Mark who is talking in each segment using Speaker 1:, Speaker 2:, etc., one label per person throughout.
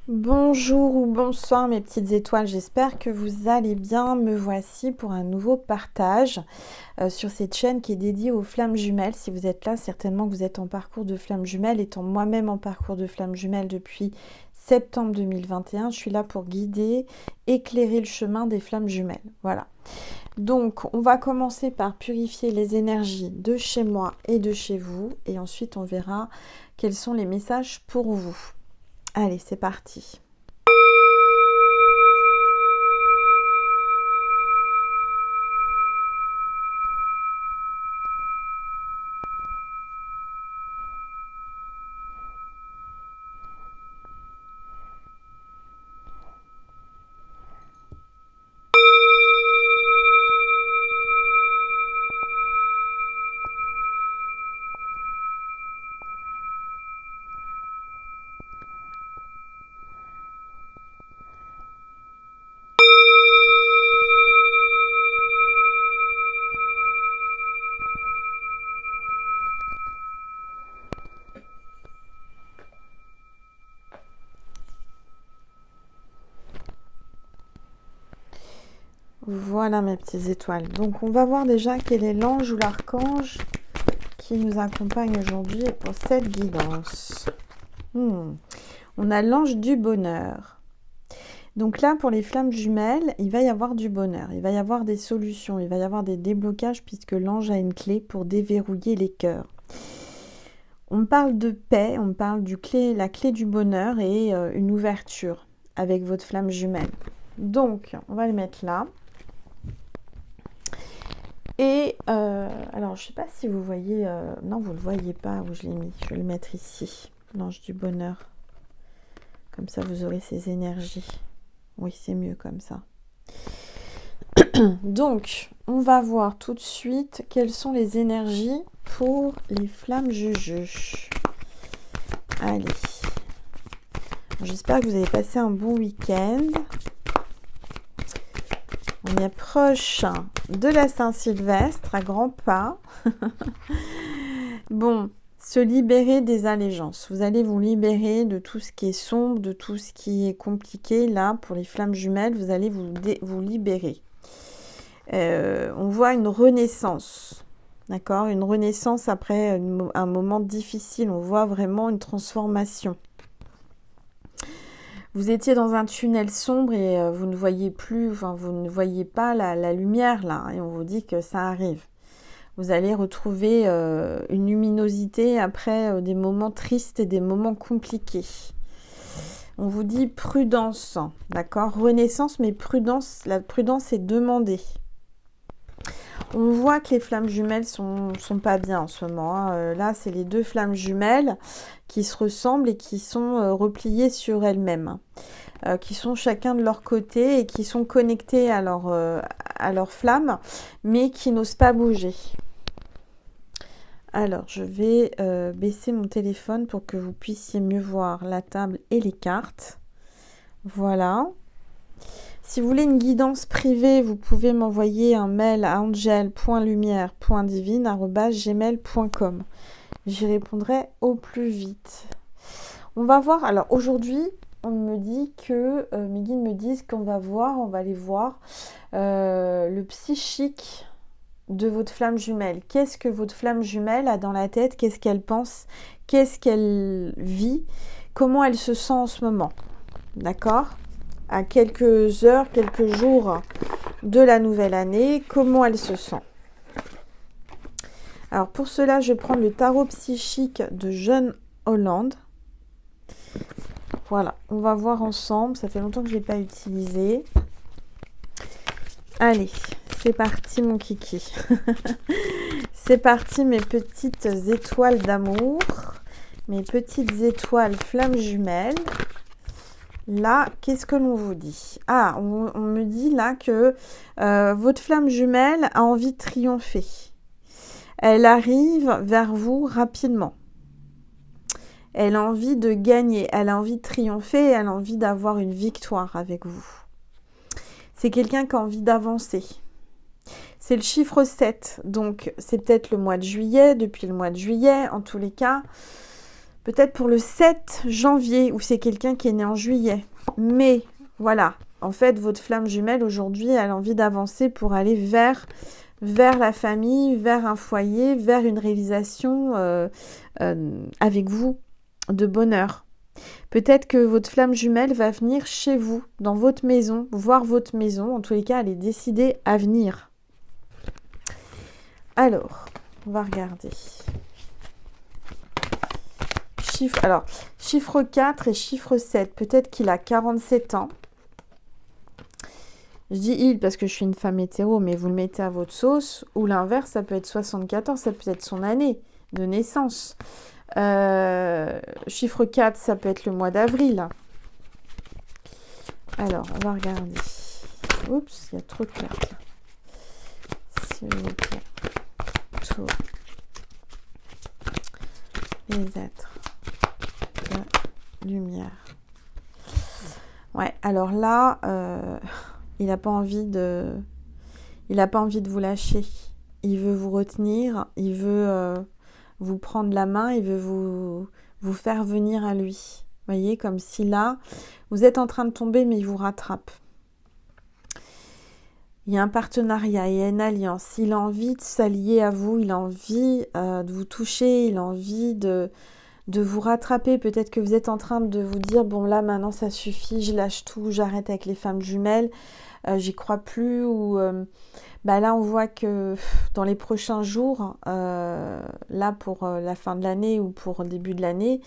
Speaker 1: Bonjour ou bonsoir mes petites étoiles, j'espère que vous allez bien. Me voici pour un nouveau partage sur cette chaîne qui est dédiée aux flammes jumelles. Si vous êtes là, certainement que vous êtes en parcours de flammes jumelles. Étant moi-même en parcours de flammes jumelles depuis septembre 2021, je suis là pour guider, éclairer le chemin des flammes jumelles. Voilà. Donc, on va commencer par purifier les énergies de chez moi et de chez vous. Et ensuite, on verra quels sont les messages pour vous. Allez, c'est parti. Voilà mes petites étoiles. Donc on va voir déjà quel est l'ange ou l'archange qui nous accompagne aujourd'hui pour cette guidance. On a l'ange du bonheur. Donc là, pour les flammes jumelles, il va y avoir du bonheur, il va y avoir des solutions, il va y avoir des déblocages puisque l'ange a une clé pour déverrouiller les cœurs. On parle de paix, on parle la clé du bonheur et une ouverture avec votre flamme jumelle. Donc, on va le mettre là. Et alors, je ne sais pas si vous voyez... non, vous ne le voyez pas où je l'ai mis. Je vais le mettre ici, l'ange du bonheur. Comme ça, vous aurez ces énergies. Oui, c'est mieux comme ça. Donc, on va voir tout de suite quelles sont les énergies pour les flammes juju. Allez. J'espère que vous avez passé un bon week-end. On est proche de la Saint-Sylvestre à grands pas. Bon, se libérer des allégeances. Vous allez vous libérer de tout ce qui est sombre, de tout ce qui est compliqué. Là, pour les flammes jumelles, vous allez vous libérer. On voit une renaissance. D'accord? Une renaissance après un moment difficile. On voit vraiment une transformation. Vous étiez dans un tunnel sombre et vous ne voyez plus, enfin vous ne voyez pas la lumière là. Et on vous dit que ça arrive. Vous allez retrouver une luminosité après des moments tristes et des moments compliqués. On vous dit prudence, d'accord? Renaissance, mais prudence, la prudence est demandée. On voit que les flammes jumelles sont pas bien en ce moment. Hein. Là, c'est les deux flammes jumelles qui se ressemblent et qui sont repliées sur elles-mêmes. Qui sont chacun de leur côté et qui sont connectés à leur flamme, mais qui n'osent pas bouger. Alors, je vais baisser mon téléphone pour que vous puissiez mieux voir la table et les cartes. Voilà. Si vous voulez une guidance privée, vous pouvez m'envoyer un mail à angel.lumière.divine@gmail.com. J'y répondrai au plus vite. On va voir. Alors aujourd'hui, on me dit que mes guides me disent on va aller voir le psychique de votre flamme jumelle. Qu'est-ce que votre flamme jumelle a dans la tête? Qu'est-ce qu'elle pense? Qu'est-ce qu'elle vit? Comment elle se sent en ce moment? D'accord? À quelques heures, quelques jours de la nouvelle année, comment elle se sent? Alors pour cela, je vais prendre le tarot psychique de John Holland. Voilà, on va voir ensemble. Ça fait longtemps que je ne l'ai pas utilisé. Allez, c'est parti mon kiki. C'est parti mes petites étoiles d'amour. Mes petites étoiles flammes jumelles. Là, qu'est-ce que l'on vous dit? Ah, on me dit là que votre flamme jumelle a envie de triompher. Elle arrive vers vous rapidement. Elle a envie de gagner, elle a envie de triompher, elle a envie d'avoir une victoire avec vous. C'est quelqu'un qui a envie d'avancer. C'est le chiffre 7, donc c'est peut-être le mois de juillet, depuis le mois de juillet, en tous les cas. Peut-être pour le 7 janvier, ou c'est quelqu'un qui est né en juillet. Mais, voilà. En fait, votre flamme jumelle, aujourd'hui, elle a envie d'avancer pour aller vers la famille, vers un foyer, vers une réalisation avec vous de bonheur. Peut-être que votre flamme jumelle va venir chez vous, dans votre maison, voir votre maison. En tous les cas, elle est décidée à venir. Alors, on va regarder. Chiffre 4 et chiffre 7. Peut-être qu'il a 47 ans. Je dis il parce que je suis une femme hétéro, mais vous le mettez à votre sauce. Ou l'inverse, ça peut être 74, ça peut être son année de naissance. Chiffre 4, ça peut être le mois d'avril. Alors, on va regarder. Oups, il y a trop de cartes. S'il vous plaît. Tout. Les êtres. La lumière. Ouais, alors là, il n'a pas envie de vous lâcher. Il veut vous retenir, il veut vous prendre la main, il veut vous faire venir à lui. Vous voyez, comme si là, vous êtes en train de tomber, mais il vous rattrape. Il y a un partenariat, il y a une alliance. Il a envie de s'allier à vous, il a envie de vous toucher, il a envie de vous rattraper. Peut-être que vous êtes en train de vous dire, bon là, maintenant, ça suffit, je lâche tout, j'arrête avec les femmes jumelles, j'y crois plus, ou... là, on voit que dans les prochains jours, là pour la fin de l'année ou pour le début de l'année,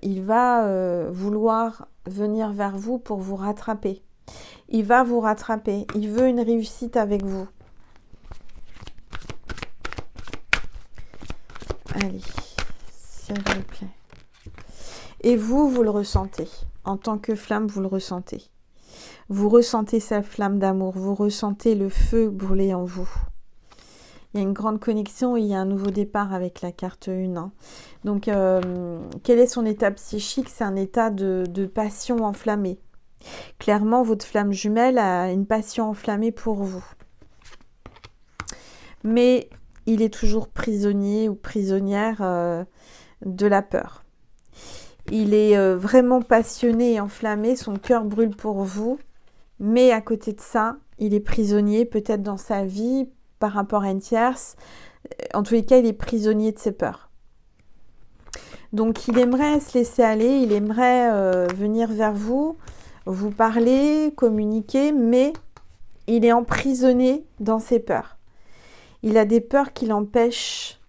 Speaker 1: il va vouloir venir vers vous pour vous rattraper. Il va vous rattraper. Il veut une réussite avec vous. Allez, s'il vous plaît. Et vous le ressentez. En tant que flamme, vous le ressentez. Vous ressentez sa flamme d'amour, vous ressentez le feu brûler en vous. Il y a une grande connexion et il y a un nouveau départ avec la carte 1. Hein. Donc, quel est son état psychique? C'est un état de passion enflammée. Clairement, votre flamme jumelle a une passion enflammée pour vous. Mais il est toujours prisonnier ou prisonnière de la peur. Il est vraiment passionné et enflammé, son cœur brûle pour vous. Mais à côté de ça, il est prisonnier peut-être dans sa vie par rapport à une tierce. En tous les cas, il est prisonnier de ses peurs. Donc, il aimerait se laisser aller, il aimerait venir vers vous, vous parler, communiquer, mais il est emprisonné dans ses peurs. Il a des peurs qui l'empêchent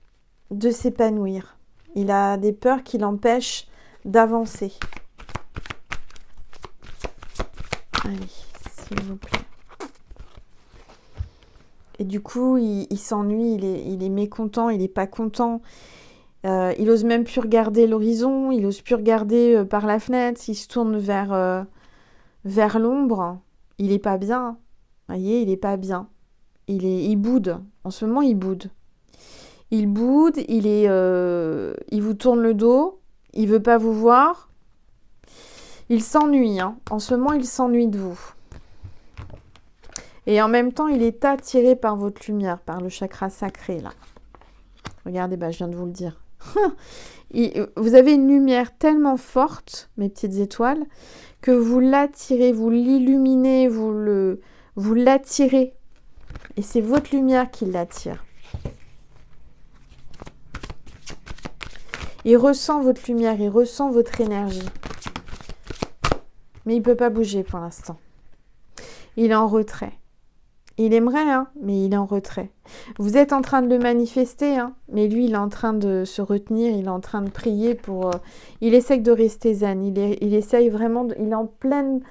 Speaker 1: de s'épanouir. Il a des peurs qui l'empêchent d'avancer. Allez, s'il vous plaît. Et du coup, il s'ennuie, il est mécontent, il n'est pas content. Il ose même plus regarder l'horizon, il ose plus regarder par la fenêtre, il se tourne vers l'ombre. Il n'est pas bien. Vous voyez, il n'est pas bien. Il boude. En ce moment, il boude. Il boude, il vous tourne le dos, il veut pas vous voir. Il s'ennuie. Hein. En ce moment, il s'ennuie de vous. Et en même temps, il est attiré par votre lumière, par le chakra sacré, là. Regardez, je viens de vous le dire. Vous avez une lumière tellement forte, mes petites étoiles, que vous l'attirez, vous l'illuminez, vous l'attirez. Et c'est votre lumière qui l'attire. Il ressent votre lumière, il ressent votre énergie. Mais il ne peut pas bouger pour l'instant. Il est en retrait. Il aimerait, hein, mais il est en retrait. Vous êtes en train de le manifester, hein, mais lui, il est en train de se retenir, il est en train de prier pour... il essaye de rester zen, il essaye vraiment... il est en pleine,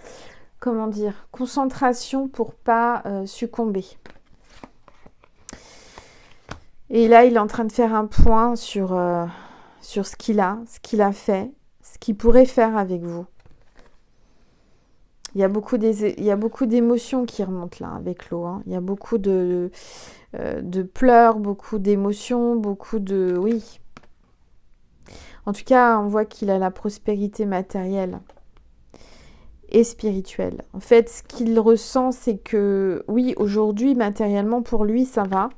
Speaker 1: concentration pour pas succomber. Et là, il est en train de faire un point sur ce qu'il a fait, ce qu'il pourrait faire avec vous. Il y a beaucoup d'émotions qui remontent là avec l'eau. Hein. Il y a beaucoup de pleurs, beaucoup d'émotions, beaucoup de... Oui. En tout cas, on voit qu'il a la prospérité matérielle et spirituelle. En fait, ce qu'il ressent, c'est que, oui, aujourd'hui, matériellement, pour lui, ça va,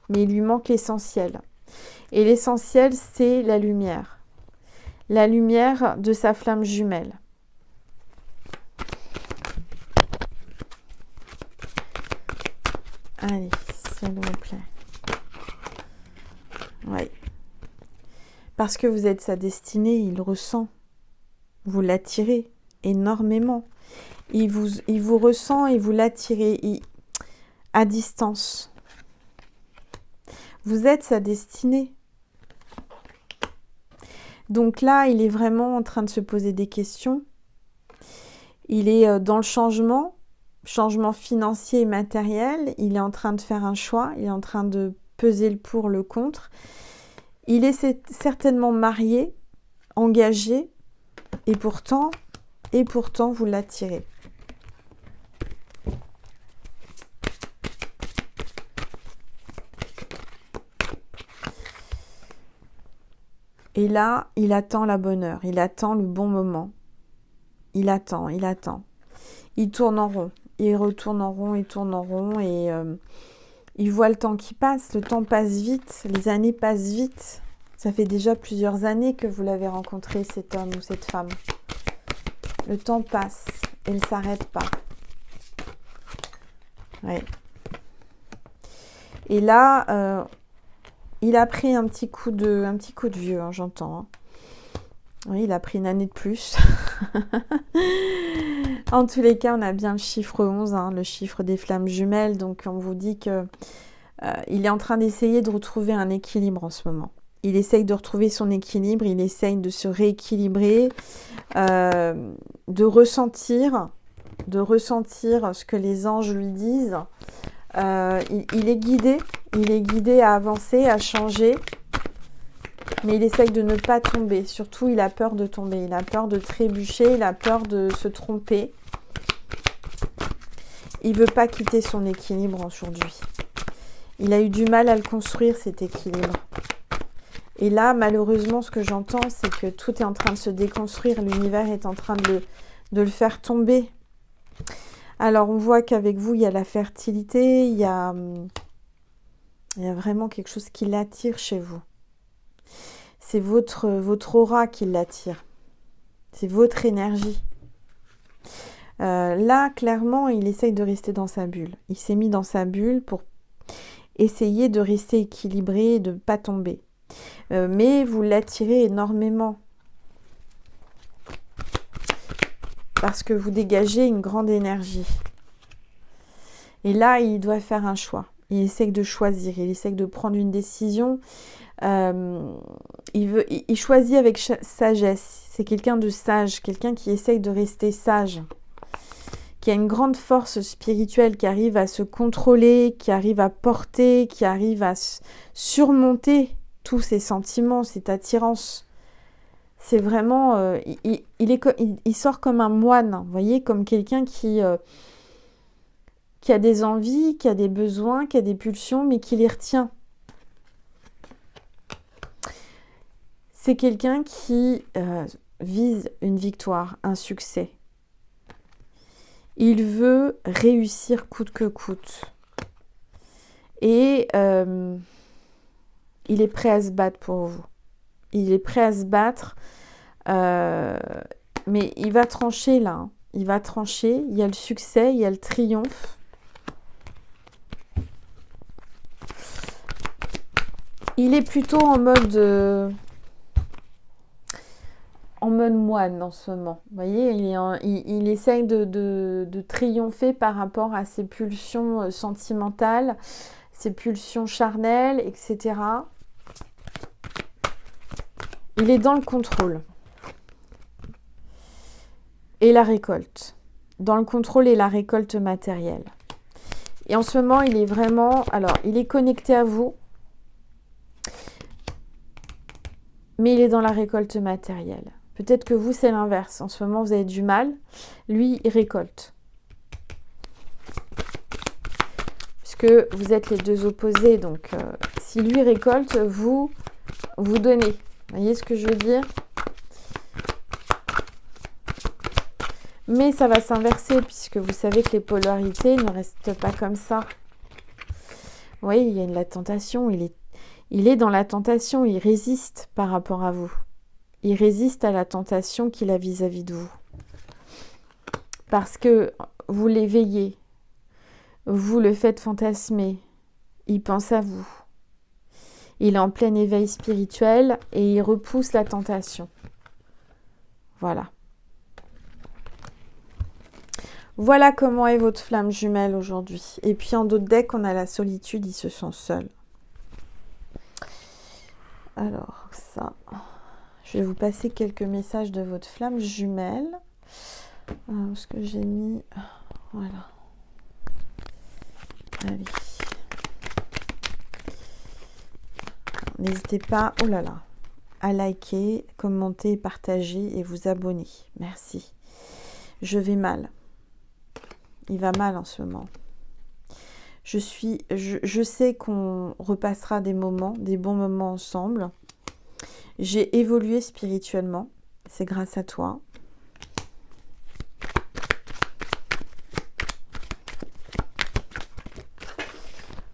Speaker 1: mais il lui manque l'essentiel. Et l'essentiel, c'est la lumière. la lumière de sa flamme jumelle. Allez, s'il vous plaît. Oui. Parce que vous êtes sa destinée, il ressent. Vous l'attirez énormément. Il vous ressent et vous l'attirez à distance. Vous êtes sa destinée. Donc là, il est vraiment en train de se poser des questions. Il est dans le changement financier et matériel. Il est en train de faire un choix. Il est en train de peser le pour, le contre. Il est certainement marié, engagé, et pourtant, vous l'attirez. Et là, il attend la bonne heure, il attend le bon moment. Il attend. Il tourne en rond, il retourne en rond, il tourne en rond et il voit le temps qui passe. Le temps passe vite, les années passent vite. Ça fait déjà plusieurs années que vous l'avez rencontré, cet homme ou cette femme. Le temps passe, il ne s'arrête pas. Ouais. Et là, il a pris un petit coup de vieux, hein, j'entends. Hein. Oui, il a pris une année de plus. En tous les cas, on a bien le chiffre 11, hein, le chiffre des flammes jumelles. Donc, on vous dit que il est en train d'essayer de retrouver un équilibre en ce moment. Il essaye de retrouver son équilibre, il essaye de se rééquilibrer, de ressentir ce que les anges lui disent. Il est guidé à avancer, à changer, mais il essaye de ne pas tomber. Surtout, il a peur de tomber, il a peur de trébucher, il a peur de se tromper. Il ne veut pas quitter son équilibre aujourd'hui. Il a eu du mal à le construire, cet équilibre. Et là, malheureusement, ce que j'entends, c'est que tout est en train de se déconstruire. L'univers est en train de le faire tomber. Alors, on voit qu'avec vous, il y a la fertilité, il y a vraiment quelque chose qui l'attire chez vous. C'est votre aura qui l'attire. C'est votre énergie. Là, clairement, il essaye de rester dans sa bulle. Il s'est mis dans sa bulle pour essayer de rester équilibré et de ne pas tomber. Mais vous l'attirez énormément. Parce que vous dégagez une grande énergie. Et là, il doit faire un choix. Il essaie de choisir, il essaie de prendre une décision. Il choisit avec sagesse. C'est quelqu'un de sage, quelqu'un qui essaye de rester sage. Qui a une grande force spirituelle, qui arrive à se contrôler, qui arrive à porter, qui arrive à surmonter tous ses sentiments, cette attirance. C'est vraiment... il sort comme un moine, vous voyez, comme quelqu'un qui a des envies, qui a des besoins, qui a des pulsions, mais qui les retient. C'est quelqu'un qui vise une victoire, un succès. Il veut réussir coûte que coûte. Et il est prêt à se battre pour vous. Il est prêt à se battre. Mais il va trancher là. Hein. Il va trancher. Il y a le succès, il y a le triomphe. Il est plutôt en mode moine en ce moment. Vous voyez, il essaye de triompher par rapport à ses pulsions sentimentales, ses pulsions charnelles, etc. Il est dans le contrôle. Et la récolte. Dans le contrôle et la récolte matérielle. Et en ce moment, il est vraiment... Alors, il est connecté à vous. Mais il est dans la récolte matérielle. Peut-être que vous, c'est l'inverse. En ce moment, vous avez du mal. Lui, il récolte. Puisque vous êtes les deux opposés. Donc, si lui récolte, vous donnez. Vous voyez ce que je veux dire? Mais ça va s'inverser, puisque vous savez que les polarités ne restent pas comme ça. Vous voyez, il y a la tentation. Il est dans la tentation. Il résiste par rapport à vous. Il résiste à la tentation qu'il a vis-à-vis de vous. Parce que vous l'éveillez, vous le faites fantasmer, il pense à vous. Il est en plein éveil spirituel et il repousse la tentation. Voilà. Voilà comment est votre flamme jumelle aujourd'hui. Et puis en d'autres decks, on a la solitude, il se sent seul. Alors ça, je vais vous passer quelques messages de votre flamme jumelle. Ce que j'ai mis, voilà. Allez. N'hésitez pas, oh là là, à liker, commenter, partager et vous abonner. Merci. Je vais mal. Il va mal en ce moment. Je sais qu'on repassera des moments, des bons moments ensemble. J'ai évolué spirituellement. C'est grâce à toi.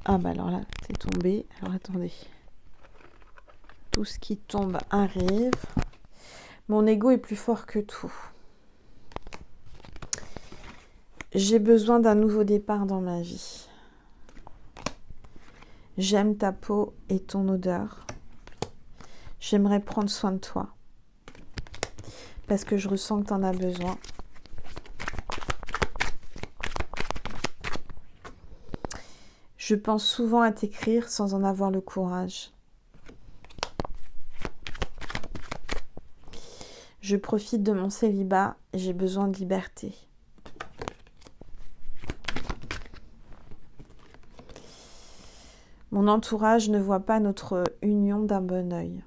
Speaker 1: Ah bah alors là, c'est tombé. Alors attendez. Tout ce qui tombe arrive. Mon ego est plus fort que tout. J'ai besoin d'un nouveau départ dans ma vie. J'aime ta peau et ton odeur. J'aimerais prendre soin de toi. Parce que je ressens que tu en as besoin. Je pense souvent à t'écrire sans en avoir le courage. Je profite de mon célibat et j'ai besoin de liberté. Mon entourage ne voit pas notre union d'un bon œil.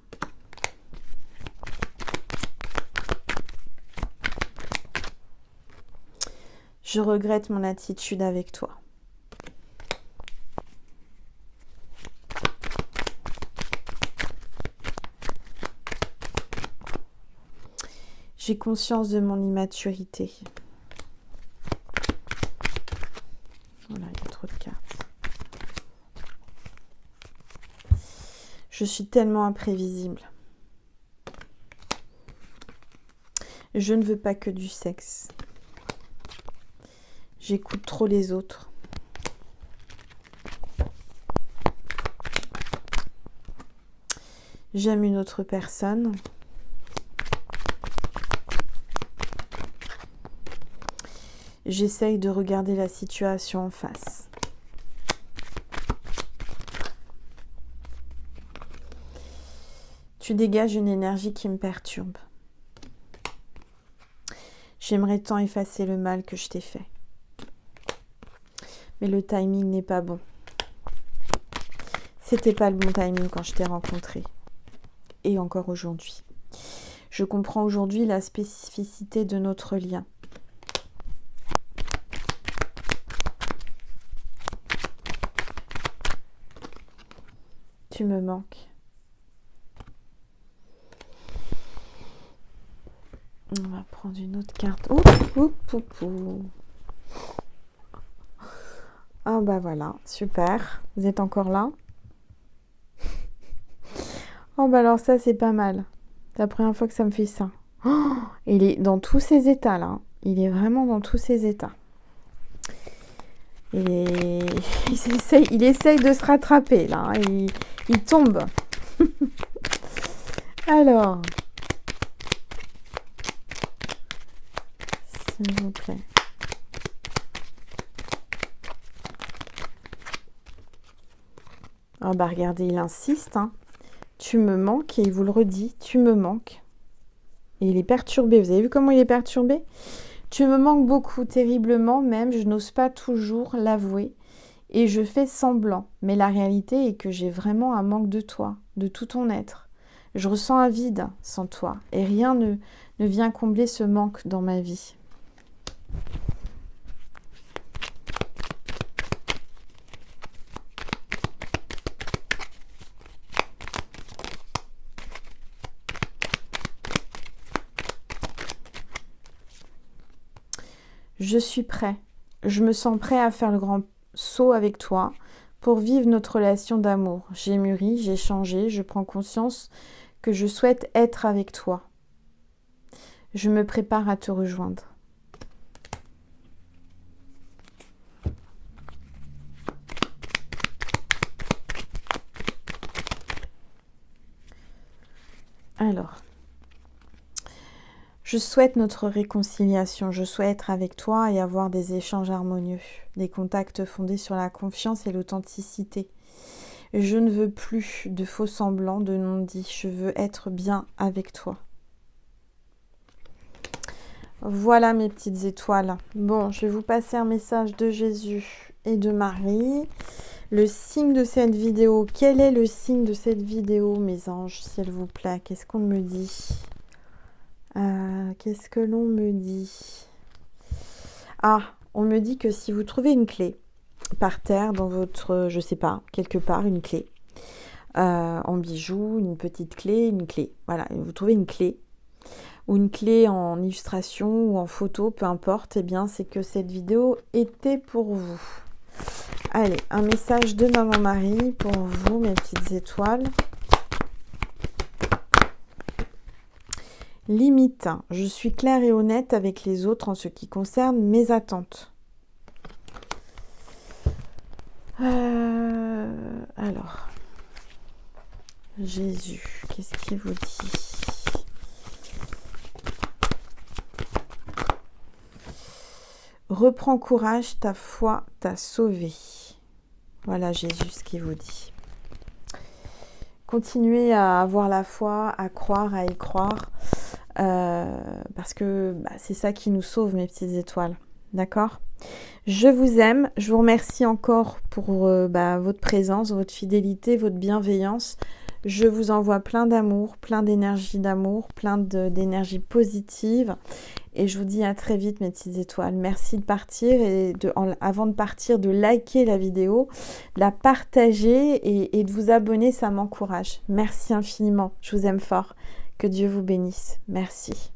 Speaker 1: Je regrette mon attitude avec toi. J'ai conscience de mon immaturité. Voilà, il y a trop de cartes. Je suis tellement imprévisible. Je ne veux pas que du sexe. J'écoute trop les autres. J'aime une autre personne. J'essaye de regarder la situation en face. Tu dégages une énergie qui me perturbe. J'aimerais tant effacer le mal que je t'ai fait. Mais le timing n'est pas bon. C'était pas le bon timing quand je t'ai rencontré. Et encore aujourd'hui. Je comprends aujourd'hui la spécificité de notre lien. Tu me manques. On va prendre une autre carte. Ah bah voilà, super. Vous êtes encore là? Oh bah alors ça c'est pas mal. C'est la première fois que ça me fait ça. Oh, il est dans tous ses états là. Il est vraiment dans tous ses états. Il essaye de se rattraper là. Il tombe. Alors, s'il vous plaît. Ah bah regardez, il insiste. Hein. Tu me manques et il vous le redit. Tu me manques. Et il est perturbé. Vous avez vu comment il est perturbé? Tu me manques beaucoup, terriblement même. Je n'ose pas toujours l'avouer. Et je fais semblant. Mais la réalité est que j'ai vraiment un manque de toi, de tout ton être. Je ressens un vide sans toi. Et rien ne vient combler ce manque dans ma vie. Je suis prêt. Je me sens prêt à faire le grand saut avec toi pour vivre notre relation d'amour. J'ai mûri, j'ai changé, je prends conscience que je souhaite être avec toi. Je me prépare à te rejoindre. Alors, je souhaite notre réconciliation, je souhaite être avec toi et avoir des échanges harmonieux, des contacts fondés sur la confiance et l'authenticité. Je ne veux plus de faux semblants, de non-dits, je veux être bien avec toi. Voilà mes petites étoiles. Bon, je vais vous passer un message de Jésus et de Marie. Le signe de cette vidéo, quel est le signe de cette vidéo, mes anges, s'il vous plaît? Qu'est-ce qu'on me dit? Qu'est-ce que l'on me dit? Ah, on me dit que si vous trouvez une clé par terre dans votre, je sais pas, quelque part, une clé, en bijoux, une petite clé, une clé. Voilà, vous trouvez une clé, ou une clé en illustration ou en photo, peu importe, eh bien, c'est que cette vidéo était pour vous. Allez, un message de Maman Marie pour vous, mes petites étoiles. Limite, je suis claire et honnête avec les autres en ce qui concerne mes attentes. Alors, Jésus, qu'est-ce qu'il vous dit? Reprends courage, ta foi t'a sauvé. Voilà Jésus, ce qu'il vous dit. Continuez à avoir la foi, à croire, à y croire. Parce que c'est ça qui nous sauve, mes petites étoiles. D'accord? Je vous aime. Je vous remercie encore pour votre présence, votre fidélité, votre bienveillance. Je vous envoie plein d'amour, plein d'énergie d'amour, plein d'énergie positive. Et je vous dis à très vite, mes petites étoiles. Merci de partir et avant de partir, de liker la vidéo, de la partager et de vous abonner, ça m'encourage. Merci infiniment. Je vous aime fort. Que Dieu vous bénisse. Merci.